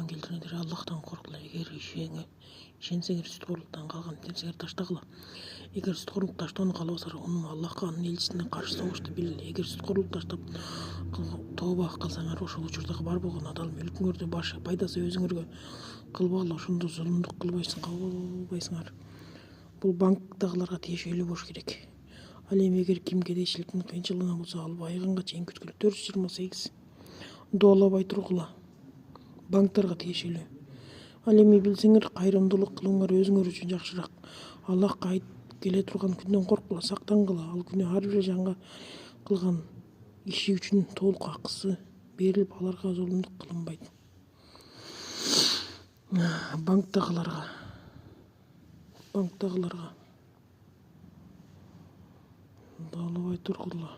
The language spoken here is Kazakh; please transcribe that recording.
келтіріңдер, Аллахтан қорқыла. Егер ішенсеңер сүтқорлықтан қалған терсеңер таштағыла. Егер сүтқорлық таштауны қаласар, оның Аллахқа анын елшісіне қарсы соғышты білілі. Егер сүтқорлық таштап тооба қылсаңар, ошол учурдагы бар болгон адал мүлкүңөрдү башы пайдасы өзүңөргө кылбагыла. Ошондо зулумдук кылбайсыңар. Бул банктагыларга тиешелүү болуш керек. Ал эми эгер ким кедейчиликтин кыйынчылыгына болсо, ал айганга чейин күткүлө 428 доолабай тургула. Банктарга тиешелүү. Ал эми билсеңер, кайрымдуулук кылыңар өзүңөр үчүн жакшыраак. Аллахка келе турган күндөн корккула, сактангыла. Ал күнү ар бир жанга кылган иши үчүн толук акысы берилип, аларга зулумдук кылынбайт. Банктагыларга даалабай тургула.